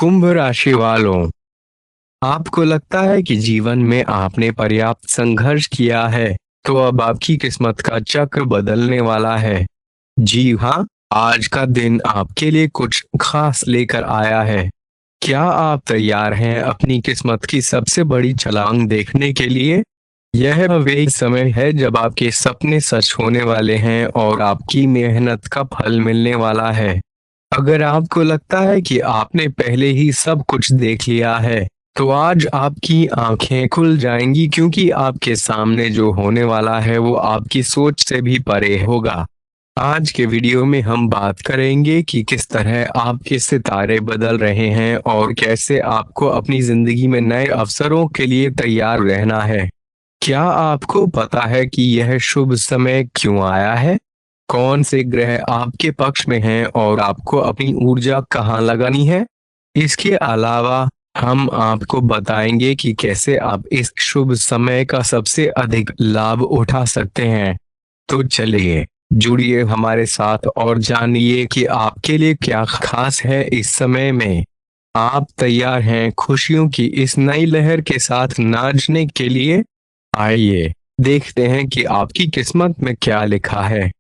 कुंभ राशि वालों, आपको लगता है कि जीवन में आपने पर्याप्त संघर्ष किया है, तो अब आपकी किस्मत का चक्र बदलने वाला है। जी हाँ, आज का दिन आपके लिए कुछ खास लेकर आया है। क्या आप तैयार हैं अपनी किस्मत की सबसे बड़ी छलांग देखने के लिए? यह वही समय है जब आपके सपने सच होने वाले हैं और आपकी मेहनत का फल मिलने वाला है। अगर आपको लगता है कि आपने पहले ही सब कुछ देख लिया है, तो आज आपकी आंखें खुल जाएंगी क्योंकि आपके सामने जो होने वाला है वो आपकी सोच से भी परे होगा। आज के वीडियो में हम बात करेंगे कि किस तरह आपके सितारे बदल रहे हैं और कैसे आपको अपनी जिंदगी में नए अवसरों के लिए तैयार रहना है। क्या आपको पता है कि यह शुभ समय क्यों आया है? कौन से ग्रह आपके पक्ष में हैं और आपको अपनी ऊर्जा कहाँ लगानी है? इसके अलावा हम आपको बताएंगे कि कैसे आप इस शुभ समय का सबसे अधिक लाभ उठा सकते हैं। तो चलिए, जुड़िए हमारे साथ और जानिए कि आपके लिए क्या खास है इस समय में। आप तैयार हैं खुशियों की इस नई लहर के साथ नाचने के लिए? आइए देखते हैं कि आपकी किस्मत में क्या लिखा है।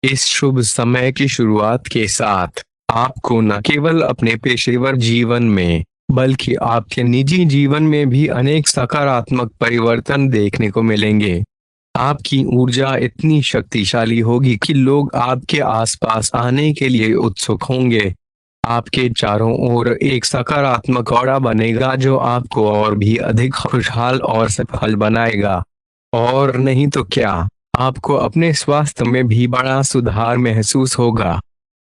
इस शुभ समय की शुरुआत के साथ आपको न केवल अपने पेशेवर जीवन में बल्कि आपके निजी जीवन में भी अनेक सकारात्मक परिवर्तन देखने को मिलेंगे। आपकी ऊर्जा इतनी शक्तिशाली होगी कि लोग आपके आसपास आने के लिए उत्सुक होंगे। आपके चारों ओर एक सकारात्मक ऑरा बनेगा जो आपको और भी अधिक खुशहाल और सफल बनाएगा। और नहीं तो क्या, आपको अपने स्वास्थ्य में भी बड़ा सुधार महसूस होगा।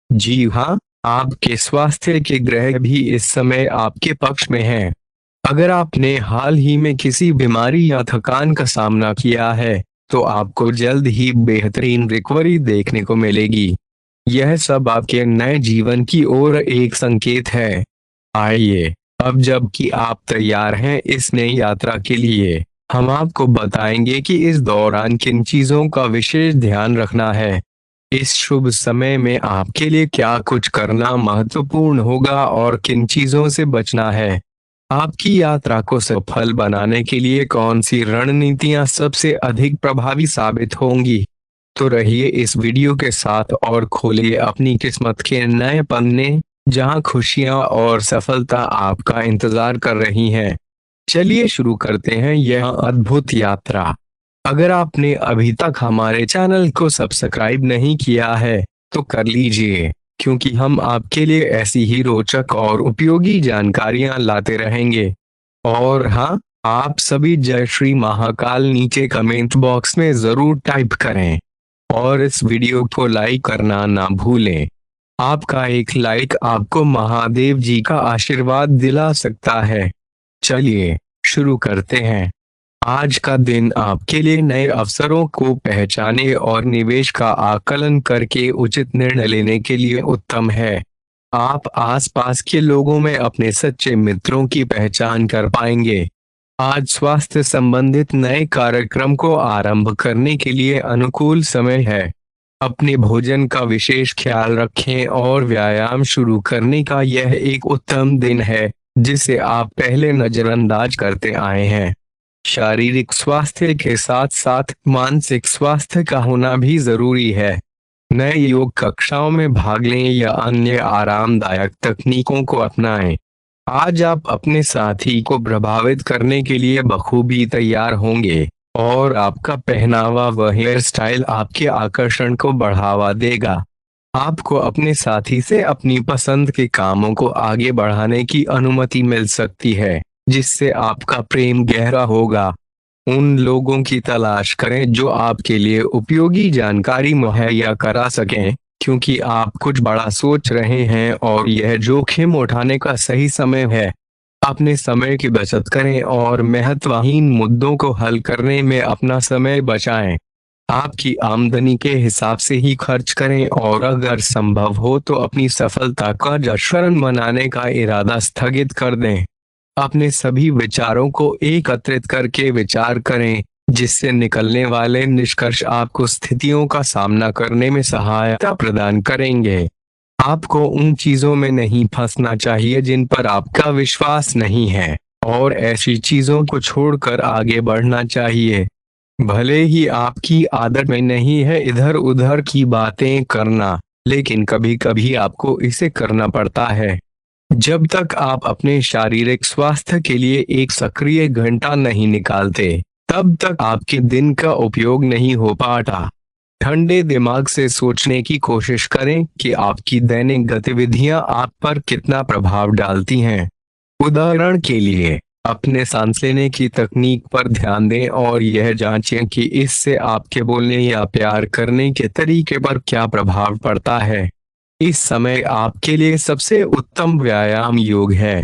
जी हाँ, आपके स्वास्थ्य के ग्रह भी इस समय आपके पक्ष में हैं। अगर आपने हाल ही में किसी बीमारी या थकान का सामना किया है, तो आपको जल्द ही बेहतरीन रिकवरी देखने को मिलेगी। यह सब आपके नए जीवन की ओर एक संकेत है। आइए, अब जबकि आप तैयार हैं इस नई यात्रा के लिए, हम आपको बताएंगे कि इस दौरान किन चीजों का विशेष ध्यान रखना है। इस शुभ समय में आपके लिए क्या कुछ करना महत्वपूर्ण होगा और किन चीजों से बचना है। आपकी यात्रा को सफल बनाने के लिए कौन सी रणनीतियां सबसे अधिक प्रभावी साबित होंगी। तो रहिए इस वीडियो के साथ और खोलिए अपनी किस्मत के नए पन्ने, जहां खुशियां और सफलता आपका इंतजार कर रही हैं। चलिए शुरू करते हैं यह अद्भुत यात्रा। अगर आपने अभी तक हमारे चैनल को सब्सक्राइब नहीं किया है, तो कर लीजिए, क्योंकि हम आपके लिए ऐसी ही रोचक और उपयोगी जानकारियां लाते रहेंगे। और हाँ, आप सभी जय श्री महाकाल नीचे कमेंट बॉक्स में जरूर टाइप करें और इस वीडियो को लाइक करना ना भूलें। आपका एक लाइक आपको महादेव जी का आशीर्वाद दिला सकता है। चलिए शुरू करते हैं। आज का दिन आपके लिए नए अवसरों को पहचाने और निवेश का आकलन करके उचित निर्णय लेने के लिए उत्तम है। आप आसपास के लोगों में अपने सच्चे मित्रों की पहचान कर पाएंगे। आज स्वास्थ्य संबंधित नए कार्यक्रम को आरंभ करने के लिए अनुकूल समय है। अपने भोजन का विशेष ख्याल रखें और व्यायाम शुरू करने का यह एक उत्तम दिन है, जिसे आप पहले नजरअंदाज करते आए हैं। शारीरिक स्वास्थ्य के साथ साथ मानसिक स्वास्थ्य का होना भी जरूरी है। नए योग कक्षाओं में भाग लें या अन्य आरामदायक तकनीकों को अपनाएं। आज आप अपने साथी को प्रभावित करने के लिए बखूबी तैयार होंगे और आपका पहनावा व हेयर स्टाइल आपके आकर्षण को बढ़ावा देगा। आपको अपने साथी से अपनी पसंद के कामों को आगे बढ़ाने की अनुमति मिल सकती है, जिससे आपका प्रेम गहरा होगा। उन लोगों की तलाश करें जो आपके लिए उपयोगी जानकारी मुहैया करा सकें, क्योंकि आप कुछ बड़ा सोच रहे हैं और यह जोखिम उठाने का सही समय है। अपने समय की बचत करें और महत्वहीन मुद्दों को हल करने में अपना समय बचाएं। आपकी आमदनी के हिसाब से ही खर्च करें और अगर संभव हो तो अपनी सफलता का जश्न मनाने का इरादा स्थगित कर दें। अपने सभी विचारों को एकत्रित करके विचार करें, जिससे निकलने वाले निष्कर्ष आपको स्थितियों का सामना करने में सहायता प्रदान करेंगे। आपको उन चीजों में नहीं फंसना चाहिए जिन पर आपका विश्वास नहीं है, और ऐसी चीजों को छोड़कर आगे बढ़ना चाहिए। भले ही आपकी आदत में नहीं है इधर उधर की बातें करना, लेकिन कभी कभी आपको इसे करना पड़ता है। जब तक आप अपने शारीरिक स्वास्थ्य के लिए एक सक्रिय घंटा नहीं निकालते, तब तक आपके दिन का उपयोग नहीं हो पाता। ठंडे दिमाग से सोचने की कोशिश करें कि आपकी दैनिक गतिविधियां आप पर कितना प्रभाव डालती हैं। उदाहरण के लिए, अपने सांस लेने की तकनीक पर ध्यान दें और यह जांचें कि इससे आपके बोलने या प्यार करने के तरीके पर क्या प्रभाव पड़ता है। इस समय आपके लिए सबसे उत्तम व्यायाम योग है।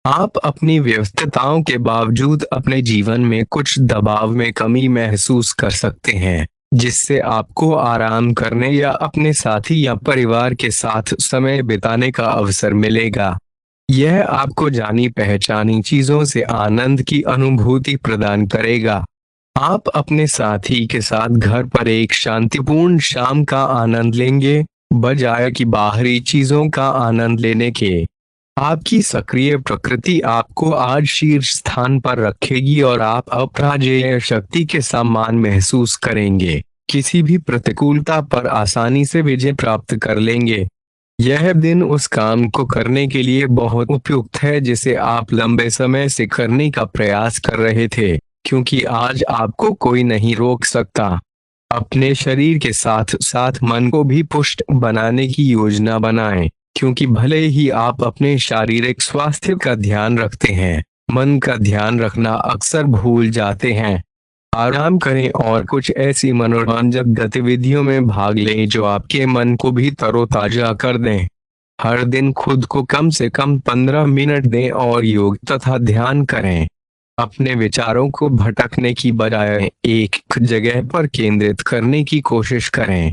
आप अपनी व्यस्तताओं के बावजूद अपने जीवन में कुछ दबाव में कमी महसूस कर सकते हैं, जिससे आपको आराम करने या अपने साथी या परिवार के साथ समय बिताने का अवसर मिलेगा। यह आपको जानी पहचानी चीजों से आनंद की अनुभूति प्रदान करेगा। आप अपने साथी के साथ घर पर एक शांतिपूर्ण शाम का आनंद लेंगे, बजाय कि बाहरी चीजों का आनंद लेने के। आपकी सक्रिय प्रकृति आपको आज शीर्ष स्थान पर रखेगी और आप अपराजेय शक्ति के समान महसूस करेंगे। किसी भी प्रतिकूलता पर आसानी से विजय प्राप्त कर लेंगे। यह दिन उस काम को करने के लिए बहुत उपयुक्त है जिसे आप लंबे समय से करने का प्रयास कर रहे थे, क्योंकि आज आपको कोई नहीं रोक सकता। अपने शरीर के साथ साथ मन को भी पुष्ट बनाने की योजना बनाएं, क्योंकि भले ही आप अपने शारीरिक स्वास्थ्य का ध्यान रखते हैं, मन का ध्यान रखना अक्सर भूल जाते हैं। आराम करें और कुछ ऐसी मनोरंजक गतिविधियों में भाग लें जो आपके मन को भी तरोताजा कर दें। हर दिन खुद को कम से कम 15 मिनट दें और योग तथा ध्यान करें। अपने विचारों को भटकने की बजाय एक जगह पर केंद्रित करने की कोशिश करें।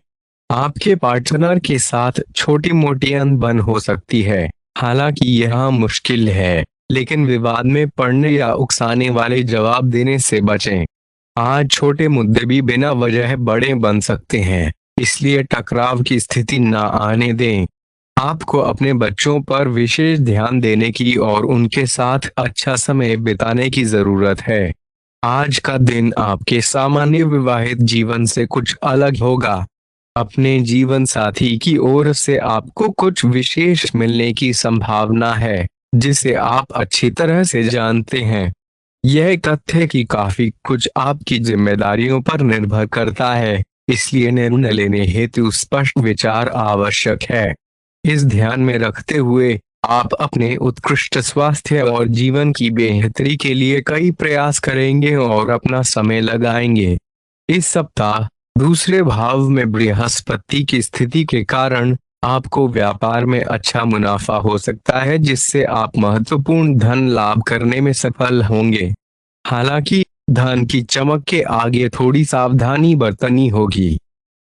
आपके पार्टनर के साथ छोटी मोटी अनबन हो सकती है, हालांकि यह मुश्किल है, लेकिन विवाद में पड़ने या उकसाने वाले जवाब देने से बचें। आज छोटे मुद्दे भी बिना वजह बड़े बन सकते हैं, इसलिए टकराव की स्थिति न आने दें। आपको अपने बच्चों पर विशेष ध्यान देने की और उनके साथ अच्छा समय बिताने की जरूरत है। आज का दिन आपके सामान्य विवाहित जीवन से कुछ अलग होगा। अपने जीवन साथी की ओर से आपको कुछ विशेष मिलने की संभावना है, जिसे आप अच्छी तरह से जानते हैं। यह तथ्य कि काफी कुछ आपकी जिम्मेदारियों पर निर्भर करता है, इसलिए निर्णय लेने हेतु स्पष्ट विचार आवश्यक है। इस ध्यान में रखते हुए आप अपने उत्कृष्ट स्वास्थ्य और जीवन की बेहतरी के लिए कई प्रयास करेंगे और अपना समय लगाएंगे। इस सप्ताह दूसरे भाव में बृहस्पति की स्थिति के कारण आपको व्यापार में अच्छा मुनाफा हो सकता है, जिससे आप महत्वपूर्ण धन लाभ करने में सफल होंगे। हालांकि धन की चमक के आगे थोड़ी सावधानी बरतनी होगी,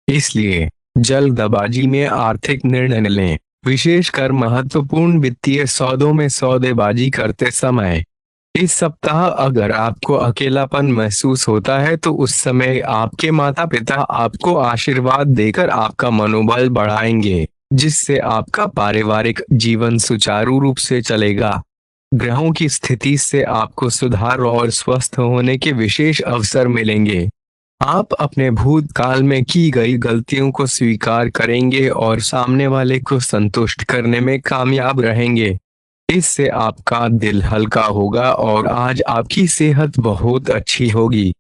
इसलिए जल्दबाजी में आर्थिक निर्णय न लें, विशेषकर महत्वपूर्ण वित्तीय सौदों में सौदेबाजी करते समय। इस सप्ताह अगर आपको अकेलापन महसूस होता है तो उस समय आपके माता पिता आपको आशीर्वाद देकर आपका मनोबल बढ़ाएंगे, जिससे आपका पारिवारिक जीवन सुचारू रूप से चलेगा। ग्रहों की स्थिति से आपको सुधार और स्वस्थ होने के विशेष अवसर मिलेंगे। आप अपने भूतकाल में की गई गलतियों को स्वीकार करेंगे और सामने वाले को संतुष्ट करने में कामयाब रहेंगे। इससे आपका दिल हल्का होगा और आज आपकी सेहत बहुत अच्छी होगी।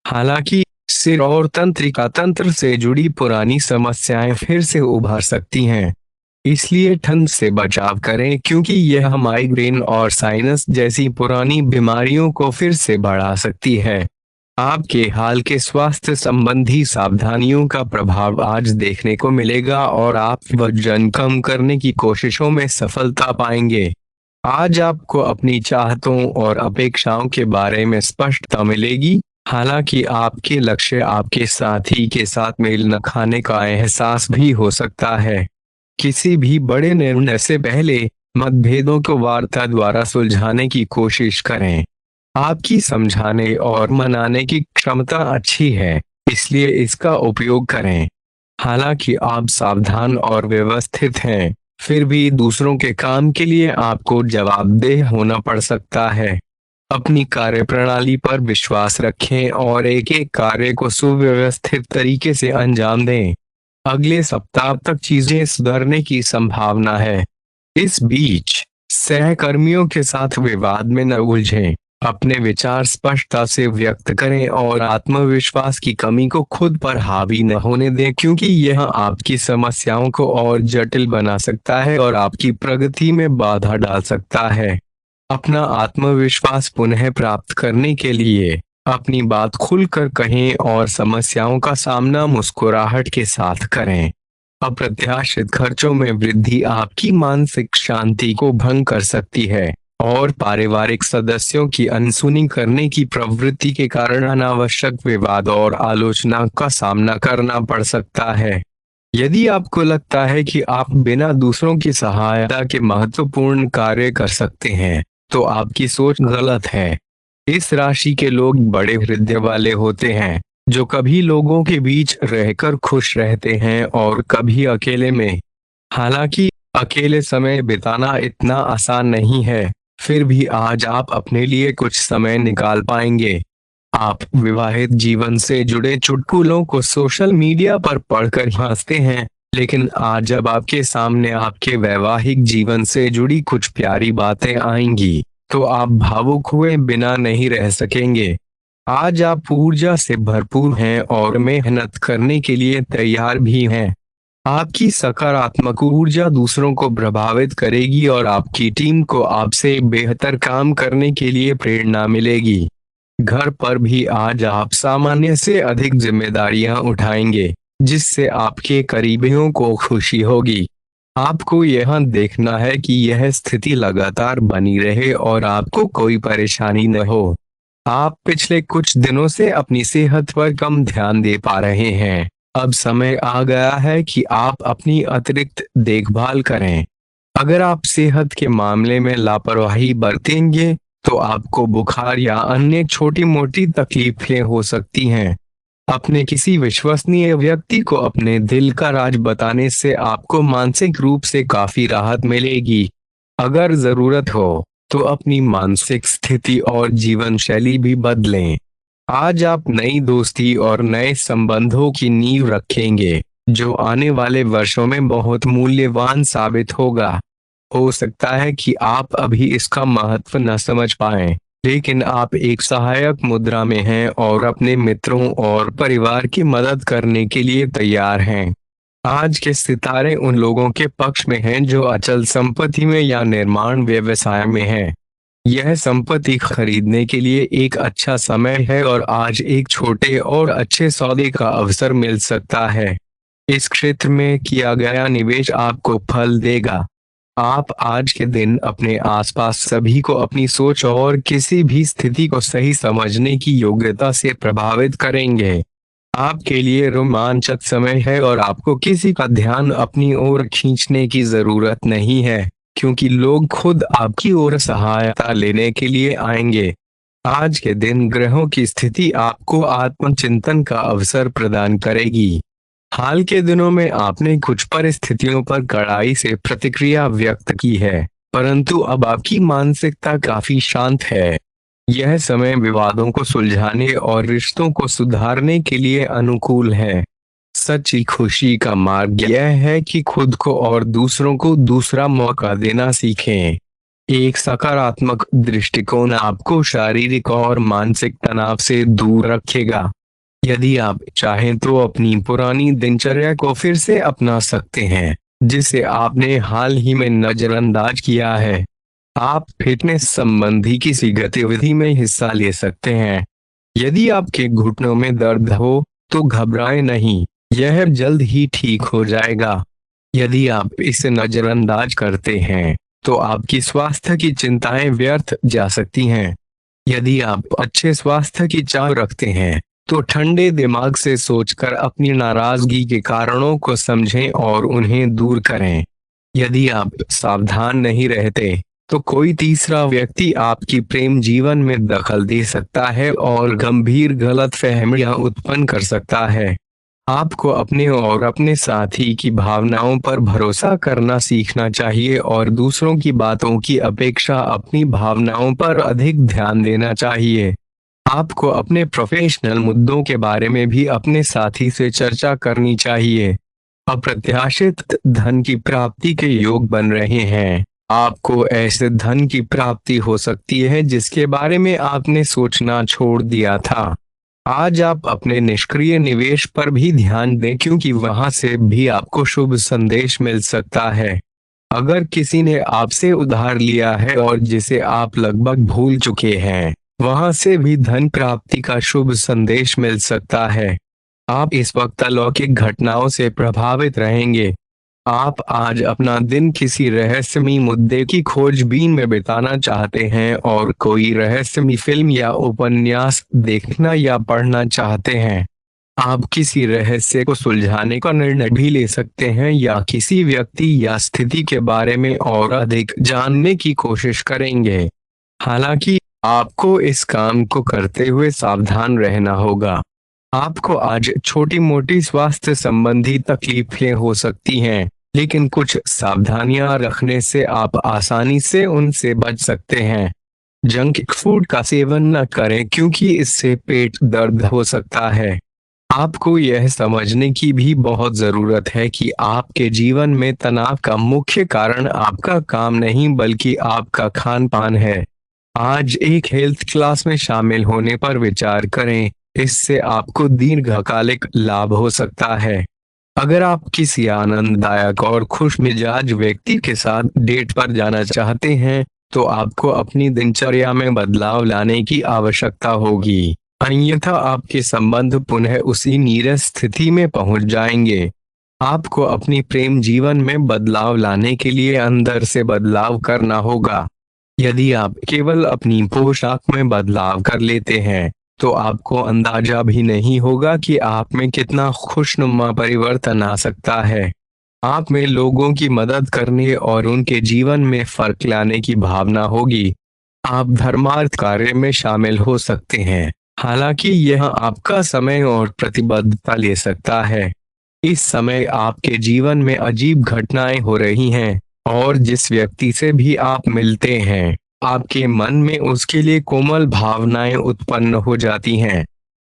हालांकि सिर और तंत्रिका तंत्र से जुड़ी पुरानी समस्याएं फिर से उभर सकती हैं, इसलिए ठंड से बचाव करें, क्योंकि यह माइग्रेन और साइनस जैसी पुरानी बीमारियों को फिर से बढ़ा सकती है। आपके हाल के स्वास्थ्य संबंधी सावधानियों का प्रभाव आज देखने को मिलेगा और आप वजन कम करने की कोशिशों में सफलता पाएंगे। आज आपको अपनी चाहतों और अपेक्षाओं के बारे में स्पष्टता मिलेगी, हालांकि आपके लक्ष्य आपके साथी के साथ मेल न खाने का एहसास भी हो सकता है। किसी भी बड़े निर्णय से पहले मतभेदों को वार्ता द्वारा सुलझाने की कोशिश करें। आपकी समझाने और मनाने की क्षमता अच्छी है, इसलिए इसका उपयोग करें। हालांकि आप सावधान और व्यवस्थित हैं, फिर भी दूसरों के काम के लिए आपको जवाबदेह होना पड़ सकता है। अपनी कार्यप्रणाली पर विश्वास रखें और एक एक कार्य को सुव्यवस्थित तरीके से अंजाम दें। अगले सप्ताह तक चीजें सुधरने की संभावना है। इस बीच सहकर्मियों के साथ विवाद में न उलझें। अपने विचार स्पष्टता से व्यक्त करें और आत्मविश्वास की कमी को खुद पर हावी न होने दें, क्योंकि यह आपकी समस्याओं को और जटिल बना सकता है और आपकी प्रगति में बाधा डाल सकता है। अपना आत्मविश्वास पुनः प्राप्त करने के लिए अपनी बात खुलकर कहें और समस्याओं का सामना मुस्कुराहट के साथ करें। अप्रत्याशित खर्चों में वृद्धि आपकी मानसिक शांति को भंग कर सकती है और पारिवारिक सदस्यों की अनसुनी करने की प्रवृत्ति के कारण अनावश्यक विवाद और आलोचना का सामना करना पड़ सकता है। यदि आपको लगता है कि आप बिना दूसरों की सहायता के महत्वपूर्ण कार्य कर सकते हैं, तो आपकी सोच गलत है। इस राशि के लोग बड़े हृदय वाले होते हैं, जो कभी लोगों के बीच रहकर खुश रहते हैं और कभी अकेले में। हालांकि अकेले समय बिताना इतना आसान नहीं है, फिर भी आज आप अपने लिए कुछ समय निकाल पाएंगे। आप विवाहित जीवन से जुड़े चुटकुलों को सोशल मीडिया पर पढ़कर हंसते हैं, लेकिन आज जब आपके सामने आपके वैवाहिक जीवन से जुड़ी कुछ प्यारी बातें आएंगी, तो आप भावुक हुए बिना नहीं रह सकेंगे। आज आप ऊर्जा से भरपूर हैं और मेहनत करने के लिए तैयार भी हैं। आपकी सकारात्मक ऊर्जा दूसरों को प्रभावित करेगी और आपकी टीम को आपसे बेहतर काम करने के लिए प्रेरणा मिलेगी। घर पर भी आज आप सामान्य से अधिक जिम्मेदारियां उठाएंगे, जिससे आपके करीबियों को खुशी होगी। आपको यह देखना है कि यह स्थिति लगातार बनी रहे और आपको कोई परेशानी न हो। आप पिछले कुछ दिनों से अपनी सेहत पर कम ध्यान दे पा रहे हैं। अब समय आ गया है कि आप अपनी अतिरिक्त देखभाल करें। अगर आप सेहत के मामले में लापरवाही बरतेंगे, तो आपको बुखार या अन्य छोटी मोटी तकलीफें हो सकती हैं। अपने किसी विश्वसनीय व्यक्ति को अपने दिल का राज बताने से आपको मानसिक रूप से काफी राहत मिलेगी। अगर जरूरत हो तो अपनी मानसिक स्थिति और जीवन शैली भी बदलें। आज आप नई दोस्ती और नए संबंधों की नींव रखेंगे, जो आने वाले वर्षों में बहुत मूल्यवान साबित होगा। हो सकता है कि आप अभी इसका महत्व न समझ पाएं, लेकिन आप एक सहायक मुद्रा में हैं और अपने मित्रों और परिवार की मदद करने के लिए तैयार हैं। आज के सितारे उन लोगों के पक्ष में हैं जो अचल संपत्ति में या निर्माण व्यवसाय में हैं। यह संपत्ति खरीदने के लिए एक अच्छा समय है और आज एक छोटे और अच्छे सौदे का अवसर मिल सकता है। इस क्षेत्र में किया गया निवेश आपको फल देगा। आप आज के दिन अपने आसपास सभी को अपनी सोच और किसी भी स्थिति को सही समझने की योग्यता से प्रभावित करेंगे। आपके लिए रोमांचक समय है और आपको किसी का ध्यान अपनी ओर खींचने की जरूरत नहीं है, क्योंकि लोग खुद आपकी ओर सहायता लेने के लिए आएंगे। आज के दिन ग्रहों की स्थिति आपको आत्मचिंतन का अवसर प्रदान करेगी। हाल के दिनों में आपने कुछ परिस्थितियों पर कड़ाई से प्रतिक्रिया व्यक्त की है, परंतु अब आपकी मानसिकता काफी शांत है। यह समय विवादों को सुलझाने और रिश्तों को सुधारने के लिए अनुकूल है। सच्ची खुशी का मार्ग यह है कि खुद को और दूसरों को दूसरा मौका देना सीखें। एक सकारात्मक दृष्टिकोण आपको शारीरिक और मानसिक तनाव से दूर रखेगा। यदि आप चाहें तो अपनी पुरानी दिनचर्या को फिर से अपना सकते हैं, जिसे आपने हाल ही में नजरअंदाज किया है। आप फिटनेस संबंधी किसी गतिविधि में हिस्सा ले सकते हैं। यदि आपके घुटनों में दर्द हो तो घबराएं नहीं, यह जल्द ही ठीक हो जाएगा। यदि आप इसे नजरअंदाज करते हैं तो आपकी स्वास्थ्य की चिंताएं व्यर्थ जा सकती हैं। यदि आप अच्छे स्वास्थ्य की चाह रखते हैं तो ठंडे दिमाग से सोचकर अपनी नाराजगी के कारणों को समझें और उन्हें दूर करें। यदि आप सावधान नहीं रहते तो कोई तीसरा व्यक्ति आपकी प्रेम जीवन में दखल दे सकता है और गंभीर गलतफहमियां उत्पन्न कर सकता है। आपको अपने और अपने साथी की भावनाओं पर भरोसा करना सीखना चाहिए और दूसरों की बातों की अपेक्षा अपनी भावनाओं पर अधिक ध्यान देना चाहिए। आपको अपने प्रोफेशनल मुद्दों के बारे में भी अपने साथी से चर्चा करनी चाहिए। अप्रत्याशित धन की प्राप्ति के योग बन रहे हैं। आपको ऐसे धन की प्राप्ति हो सकती है जिसके बारे में आपने सोचना छोड़ दिया था। आज आप अपने निष्क्रिय निवेश पर भी ध्यान दें क्योंकि वहां से भी आपको शुभ संदेश मिल सकता है। अगर किसी ने आपसे उधार लिया है और जिसे आप लगभग भूल चुके हैं, वहां से भी धन प्राप्ति का शुभ संदेश मिल सकता है। आप इस वक्त अलौकिक घटनाओं से प्रभावित रहेंगे। आप आज अपना दिन किसी रहस्यमयी मुद्दे की खोजबीन में बिताना चाहते हैं और कोई रहस्यमयी फिल्म या उपन्यास देखना या पढ़ना चाहते हैं। आप किसी रहस्य को सुलझाने का निर्णय भी ले सकते हैं या किसी व्यक्ति या स्थिति के बारे में और अधिक जानने की कोशिश करेंगे। हालांकि आपको इस काम को करते हुए सावधान रहना होगा। आपको आज छोटी मोटी स्वास्थ्य संबंधी तकलीफें हो सकती हैं, लेकिन कुछ सावधानियां रखने से आप आसानी से उनसे बच सकते हैं। जंक फूड का सेवन न करें क्योंकि इससे पेट दर्द हो सकता है। आपको यह समझने की भी बहुत जरूरत है कि आपके जीवन में तनाव का मुख्य कारण आपका काम नहीं बल्कि आपका खान पान है। आज एक हेल्थ क्लास में शामिल होने पर विचार करें, इससे आपको दीर्घकालिक लाभ हो सकता है। अगर आप किसी आनंददायक और खुश मिजाज व्यक्ति के साथ डेट पर जाना चाहते हैं, तो आपको अपनी दिनचर्या में बदलाव लाने की आवश्यकता होगी, अन्यथा आपके संबंध पुनः उसी नीरस स्थिति में पहुंच जाएंगे। आपको अपनी प्रेम जीवन में बदलाव लाने के लिए अंदर से बदलाव करना होगा। यदि आप केवल अपनी पोशाक में बदलाव कर लेते हैं, तो आपको अंदाजा भी नहीं होगा कि आप में कितना खुशनुमा परिवर्तन आ सकता है। आप में लोगों की मदद करने और उनके जीवन में फर्क लाने की भावना होगी। आप धर्मार्थ कार्य में शामिल हो सकते हैं, हालांकि यह आपका समय और प्रतिबद्धता ले सकता है। इस समय आपके जीवन में अजीब घटनाएं हो रही हैं और जिस व्यक्ति से भी आप मिलते हैं, आपके मन में उसके लिए कोमल भावनाएं उत्पन्न हो जाती हैं।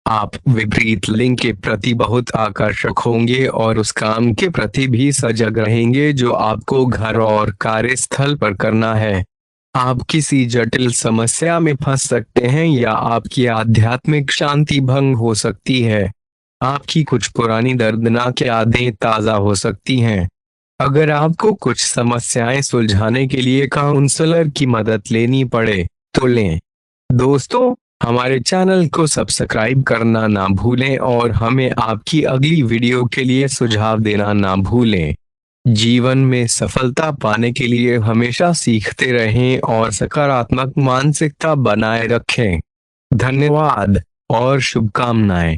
आप विपरीत लिंग के प्रति बहुत आकर्षक होंगे और उस काम के प्रति भी सजग रहेंगे जो आपको घर और कार्यस्थल पर करना है। आप किसी जटिल समस्या में फंस सकते हैं या आपकी आध्यात्मिक शांति भंग हो सकती है। आपकी कुछ पुरानी दर्दनाक यादें ताज़ा हो सकती हैं। अगर आपको कुछ समस्याएं सुलझाने के लिए काउंसलर की मदद लेनी पड़े, तो लें। दोस्तों, हमारे चैनल को सब्सक्राइब करना ना भूलें और हमें आपकी अगली वीडियो के लिए सुझाव देना ना भूलें। जीवन में सफलता पाने के लिए हमेशा सीखते रहें और सकारात्मक मानसिकता बनाए रखें। धन्यवाद और शुभकामनाएं।